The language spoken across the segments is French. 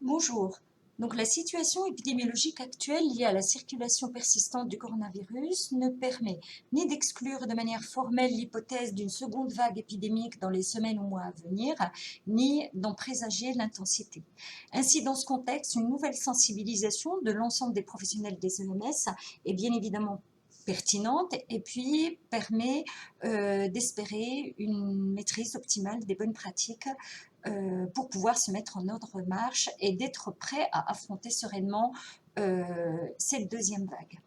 Bonjour. Donc, la situation épidémiologique actuelle liée à la circulation persistante du coronavirus ne permet ni d'exclure de manière formelle l'hypothèse d'une seconde vague épidémique dans les semaines ou mois à venir, ni d'en présager l'intensité. Ainsi, dans ce contexte, une nouvelle sensibilisation de l'ensemble des professionnels des EMS est bien évidemment pertinente et puis permet d'espérer une maîtrise optimale des bonnes pratiques pour pouvoir se mettre en ordre de marche et d'être prêt à affronter sereinement cette deuxième vague.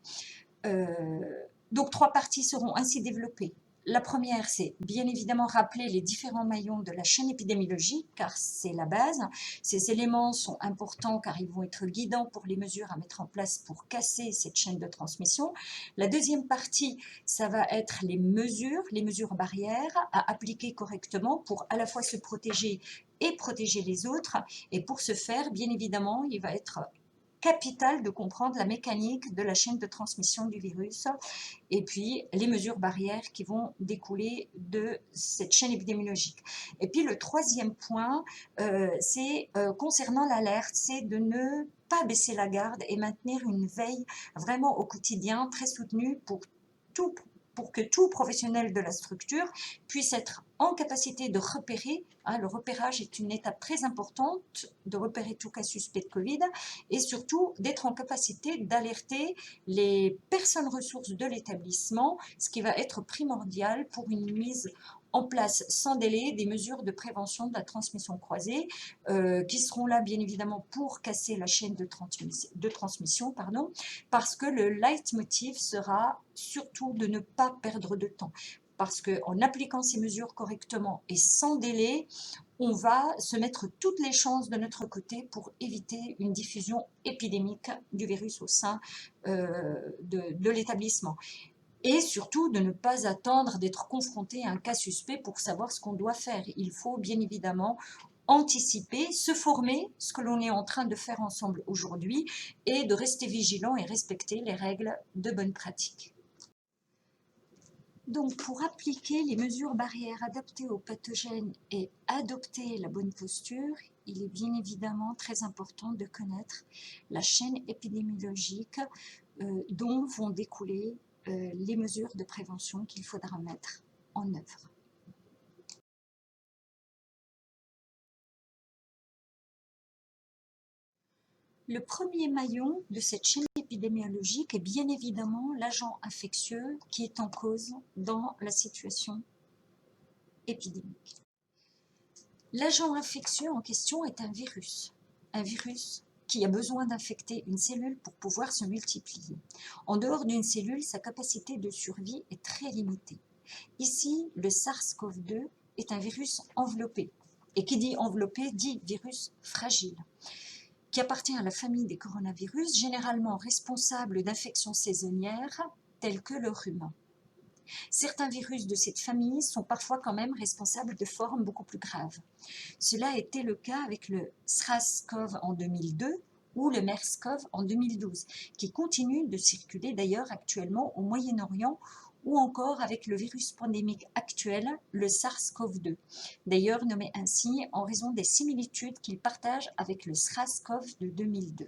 Donc, trois parties seront ainsi développées. La première, c'est bien évidemment rappeler les différents maillons de la chaîne épidémiologique, car c'est la base. Ces éléments sont importants car ils vont être guidants pour les mesures à mettre en place pour casser cette chaîne de transmission. La deuxième partie, ça va être les mesures barrières à appliquer correctement pour à la fois se protéger et protéger les autres. Et pour ce faire, bien évidemment, il va être capital de comprendre la mécanique de la chaîne de transmission du virus et puis les mesures barrières qui vont découler de cette chaîne épidémiologique. Et puis le troisième point, c'est concernant l'alerte, c'est de ne pas baisser la garde et maintenir une veille vraiment au quotidien très soutenue pour que tout professionnel de la structure puisse être en capacité de repérer. Le repérage est une étape très importante, de repérer tout cas suspect de Covid et surtout d'être en capacité d'alerter les personnes ressources de l'établissement, ce qui va être primordial pour une mise en place sans délai des mesures de prévention de la transmission croisée qui seront là bien évidemment pour casser la chaîne de transmission, parce que le leitmotiv sera surtout de ne pas perdre de temps. Parce qu'en appliquant ces mesures correctement et sans délai, on va se mettre toutes les chances de notre côté pour éviter une diffusion épidémique du virus au sein de l'établissement. Et surtout de ne pas attendre d'être confronté à un cas suspect pour savoir ce qu'on doit faire. Il faut bien évidemment anticiper, se former, ce que l'on est en train de faire ensemble aujourd'hui, et de rester vigilant et respecter les règles de bonne pratique. Donc, pour appliquer les mesures barrières adaptées aux pathogènes et adopter la bonne posture, il est bien évidemment très important de connaître la chaîne épidémiologique dont vont découler les mesures de prévention qu'il faudra mettre en œuvre. Le premier maillon de cette chaîne épidémiologique est bien évidemment l'agent infectieux qui est en cause dans la situation épidémique. L'agent infectieux en question est un virus qui a besoin d'infecter une cellule pour pouvoir se multiplier. En dehors d'une cellule, sa capacité de survie est très limitée. Ici, le SARS-CoV-2 est un virus enveloppé. Et qui dit enveloppé dit virus fragile, qui appartient à la famille des coronavirus, généralement responsables d'infections saisonnières telles que le rhume. Certains virus de cette famille sont parfois quand même responsables de formes beaucoup plus graves. Cela a été le cas avec le SRAS-CoV en 2002 ou le MERS-CoV en 2012, qui continuent de circuler d'ailleurs actuellement au Moyen-Orient, ou encore avec le virus pandémique actuel, le SARS-CoV-2, d'ailleurs nommé ainsi en raison des similitudes qu'il partage avec le SRAS-CoV de 2002.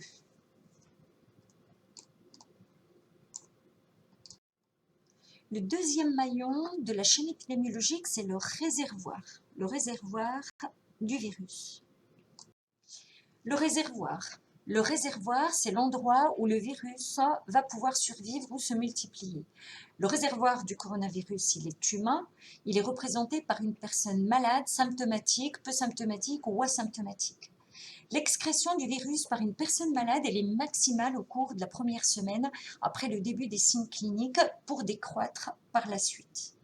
Le deuxième maillon de la chaîne épidémiologique, c'est le réservoir du virus. Le réservoir, c'est l'endroit où le virus va pouvoir survivre ou se multiplier. Le réservoir du coronavirus, il est humain, il est représenté par une personne malade, symptomatique, peu symptomatique ou asymptomatique. L'excrétion du virus par une personne malade, elle est maximale au cours de la première semaine après le début des signes cliniques pour décroître par la suite.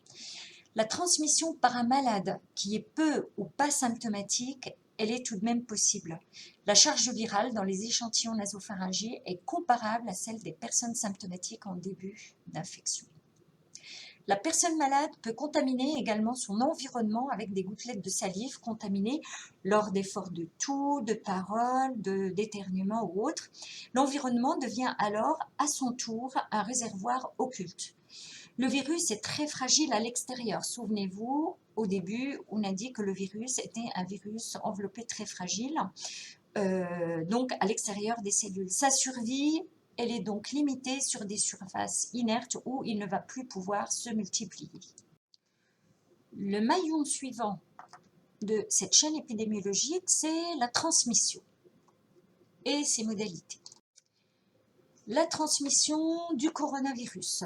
La transmission par un malade qui est peu ou pas symptomatique, elle est tout de même possible. La charge virale dans les échantillons nasopharyngiens est comparable à celle des personnes symptomatiques en début d'infection. La personne malade peut contaminer également son environnement avec des gouttelettes de salive contaminées lors d'efforts de toux, de parole, d'éternuement ou autre. L'environnement devient alors à son tour un réservoir occulte. Le virus est très fragile à l'extérieur. Souvenez-vous, au début, on a dit que le virus était un virus enveloppé très fragile. donc à l'extérieur des cellules. Sa survie, elle est donc limitée sur des surfaces inertes où il ne va plus pouvoir se multiplier. Le maillon suivant de cette chaîne épidémiologique, c'est la transmission et ses modalités. La transmission du coronavirus,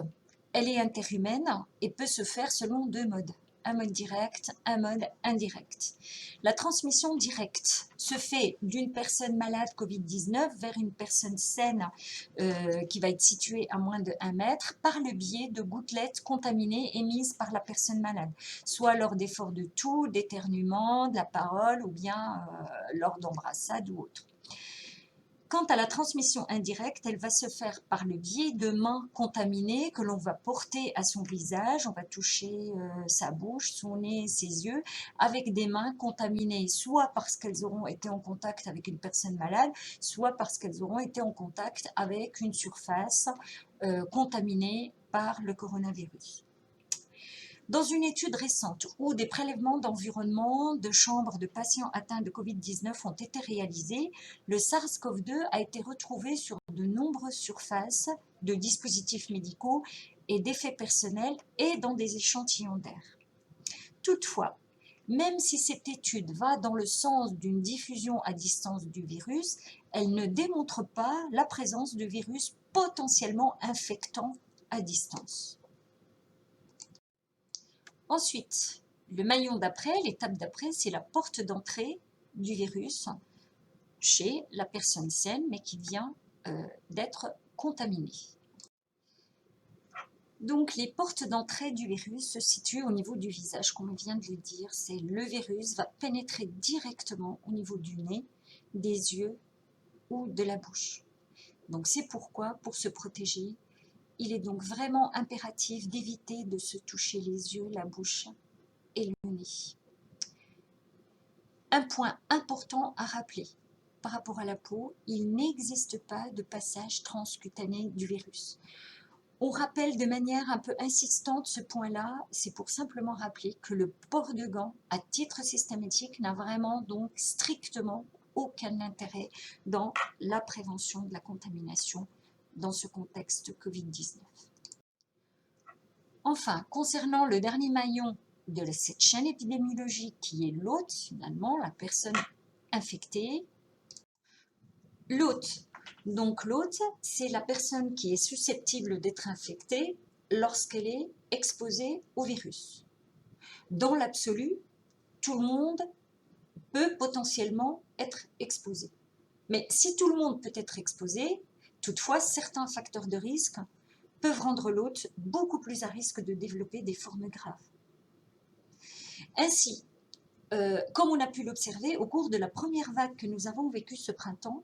elle est interhumaine et peut se faire selon deux modes. Un mode direct, un mode indirect. La transmission directe se fait d'une personne malade Covid-19 vers une personne saine qui va être située à moins de 1 mètre par le biais de gouttelettes contaminées émises par la personne malade, soit lors d'efforts de toux, d'éternuement, de la parole ou bien lors d'embrassades ou autre. Quant à la transmission indirecte, elle va se faire par le biais de mains contaminées que l'on va porter à son visage. On va toucher sa bouche, son nez, ses yeux, avec des mains contaminées, soit parce qu'elles auront été en contact avec une personne malade, soit parce qu'elles auront été en contact avec une surface contaminée par le coronavirus. Dans une étude récente où des prélèvements d'environnement de chambres de patients atteints de Covid-19 ont été réalisés, le SARS-CoV-2 a été retrouvé sur de nombreuses surfaces de dispositifs médicaux et d'effets personnels et dans des échantillons d'air. Toutefois, même si cette étude va dans le sens d'une diffusion à distance du virus, elle ne démontre pas la présence de virus potentiellement infectants à distance. Ensuite, le maillon d'après, l'étape d'après, c'est la porte d'entrée du virus chez la personne saine, mais qui vient d'être contaminée. Donc, les portes d'entrée du virus se situent au niveau du visage, comme on vient de le dire. C'est le virus va pénétrer directement au niveau du nez, des yeux ou de la bouche. Donc, c'est pourquoi, pour se protéger, il est donc vraiment impératif d'éviter de se toucher les yeux, la bouche et le nez. Un point important à rappeler, par rapport à la peau, il n'existe pas de passage transcutané du virus. On rappelle de manière un peu insistante ce point-là, c'est pour simplement rappeler que le port de gants, à titre systématique, n'a vraiment donc strictement aucun intérêt dans la prévention de la contamination dans ce contexte Covid-19. Enfin, concernant le dernier maillon de cette chaîne épidémiologique qui est l'hôte, finalement, la personne infectée. L'hôte, donc l'hôte, c'est la personne qui est susceptible d'être infectée lorsqu'elle est exposée au virus. Dans l'absolu, tout le monde peut potentiellement être exposé. Mais si tout le monde peut être exposé, toutefois, certains facteurs de risque peuvent rendre l'hôte beaucoup plus à risque de développer des formes graves. Ainsi, comme on a pu l'observer au cours de la première vague que nous avons vécue ce printemps,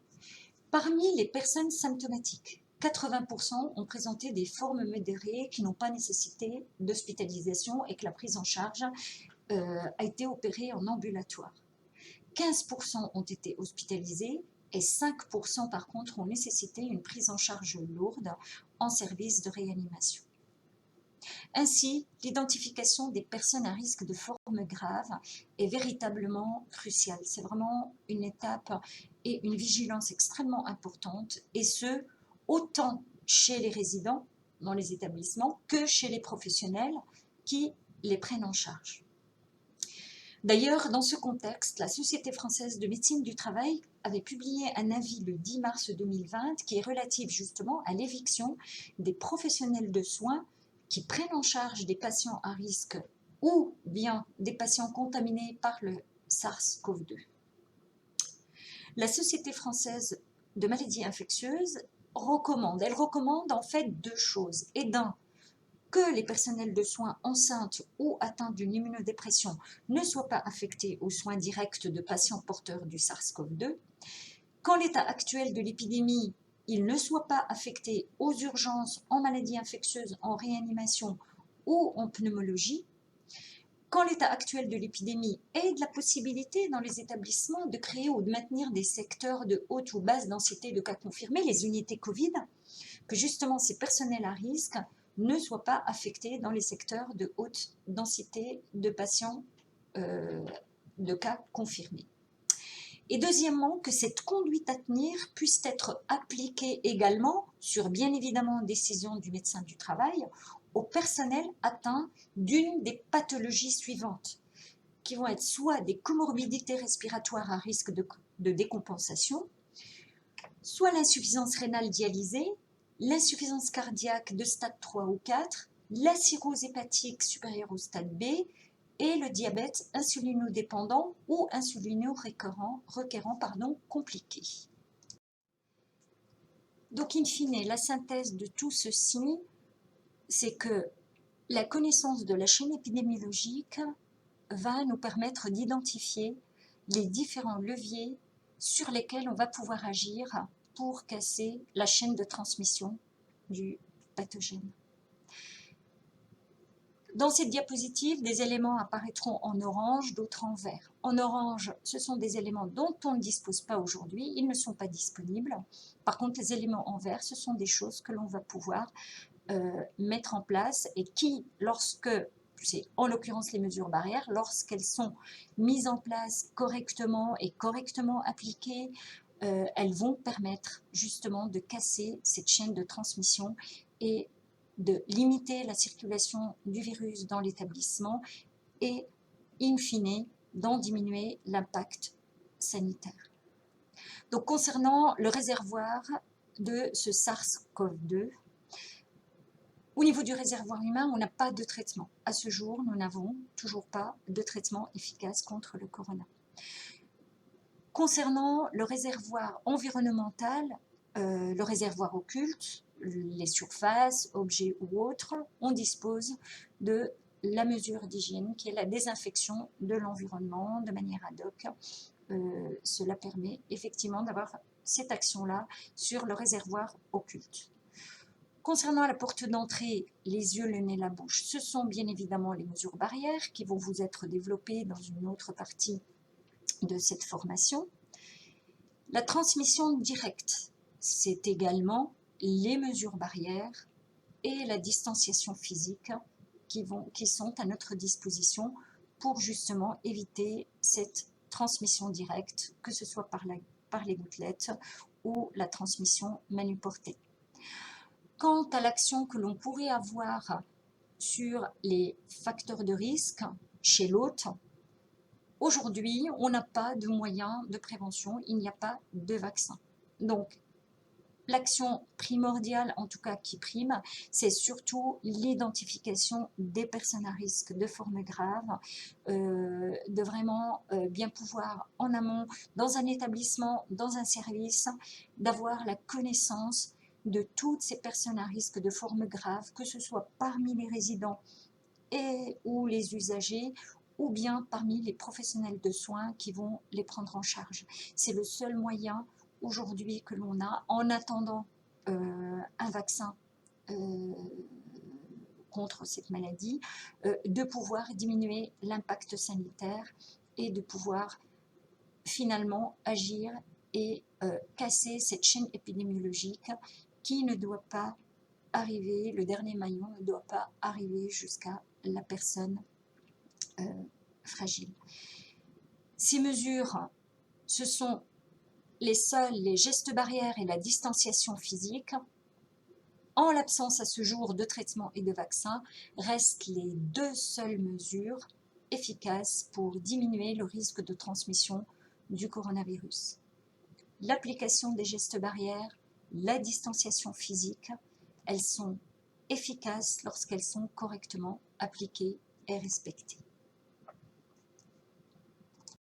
parmi les personnes symptomatiques, 80% ont présenté des formes modérées qui n'ont pas nécessité d'hospitalisation et que la prise en charge a été opérée en ambulatoire. 15% ont été hospitalisés et 5% par contre ont nécessité une prise en charge lourde en service de réanimation. Ainsi, l'identification des personnes à risque de formes graves est véritablement cruciale. C'est vraiment une étape et une vigilance extrêmement importante, et ce, autant chez les résidents dans les établissements que chez les professionnels qui les prennent en charge. D'ailleurs, dans ce contexte, la Société française de médecine du travail avait publié un avis le 10 mars 2020 qui est relatif justement à l'éviction des professionnels de soins qui prennent en charge des patients à risque ou bien des patients contaminés par le SARS-CoV-2. La Société française de maladies infectieuses recommande en fait deux choses. Et d'un, que les personnels de soins enceintes ou atteints d'une immunodépression ne soient pas affectés aux soins directs de patients porteurs du SARS-CoV-2. Qu'en l'état actuel de l'épidémie, ils ne soient pas affectés aux urgences, en maladies infectieuses, en réanimation ou en pneumologie. Qu'en l'état actuel de l'épidémie et de la possibilité dans les établissements de créer ou de maintenir des secteurs de haute ou basse densité de cas confirmés, les unités Covid, que justement ces personnels à risque ne soient pas affectés dans les secteurs de haute densité de patients de cas confirmés. Et deuxièmement, que cette conduite à tenir puisse être appliquée également, sur bien évidemment décision du médecin du travail, au personnel atteint d'une des pathologies suivantes, qui vont être soit des comorbidités respiratoires à risque de décompensation, soit l'insuffisance rénale dialysée, l'insuffisance cardiaque de stade 3 ou 4, la cirrhose hépatique supérieure au stade B et le diabète insulinodépendant ou insulino-requérant compliqué. Donc, in fine, la synthèse de tout ceci, c'est que la connaissance de la chaîne épidémiologique va nous permettre d'identifier les différents leviers sur lesquels on va pouvoir agir pour casser la chaîne de transmission du pathogène. Dans cette diapositive, des éléments apparaîtront en orange, d'autres en vert. En orange, ce sont des éléments dont on ne dispose pas aujourd'hui, ils ne sont pas disponibles. Par contre, les éléments en vert, ce sont des choses que l'on va pouvoir mettre en place et qui, lorsque, c'est en l'occurrence les mesures barrières, lorsqu'elles sont mises en place correctement et correctement appliquées, elles vont permettre justement de casser cette chaîne de transmission et de limiter la circulation du virus dans l'établissement et, in fine, d'en diminuer l'impact sanitaire. Donc, concernant le réservoir de ce SARS-CoV-2, au niveau du réservoir humain, on n'a pas de traitement. À ce jour, nous n'avons toujours pas de traitement efficace contre le corona. Concernant le réservoir environnemental, le réservoir occulte, les surfaces, objets ou autres, on dispose de la mesure d'hygiène qui est la désinfection de l'environnement de manière ad hoc. Cela permet effectivement d'avoir cette action-là sur le réservoir occulte. Concernant la porte d'entrée, les yeux, le nez, la bouche, ce sont bien évidemment les mesures barrières qui vont vous être développées dans une autre partie de cette formation. La transmission directe, c'est également les mesures barrières et la distanciation physique qui sont à notre disposition pour justement éviter cette transmission directe, que ce soit par les gouttelettes ou la transmission manuportée. Quant à l'action que l'on pourrait avoir sur les facteurs de risque chez l'hôte, aujourd'hui, on n'a pas de moyens de prévention, il n'y a pas de vaccin. Donc, l'action primordiale, en tout cas qui prime, c'est surtout l'identification des personnes à risque de formes graves, de vraiment bien pouvoir en amont, dans un établissement, dans un service, d'avoir la connaissance de toutes ces personnes à risque de formes graves, que ce soit parmi les résidents et ou les usagers, ou bien parmi les professionnels de soins qui vont les prendre en charge. C'est le seul moyen aujourd'hui que l'on a, en attendant un vaccin contre cette maladie, de pouvoir diminuer l'impact sanitaire et de pouvoir finalement agir et casser cette chaîne épidémiologique qui ne doit pas arriver, le dernier maillon ne doit pas arriver jusqu'à la personne fragile. Ces mesures, ce sont les gestes barrières et la distanciation physique. En l'absence à ce jour de traitement et de vaccin, restent les deux seules mesures efficaces pour diminuer le risque de transmission du coronavirus. L'application des gestes barrières, la distanciation physique, elles sont efficaces lorsqu'elles sont correctement appliquées et respectées.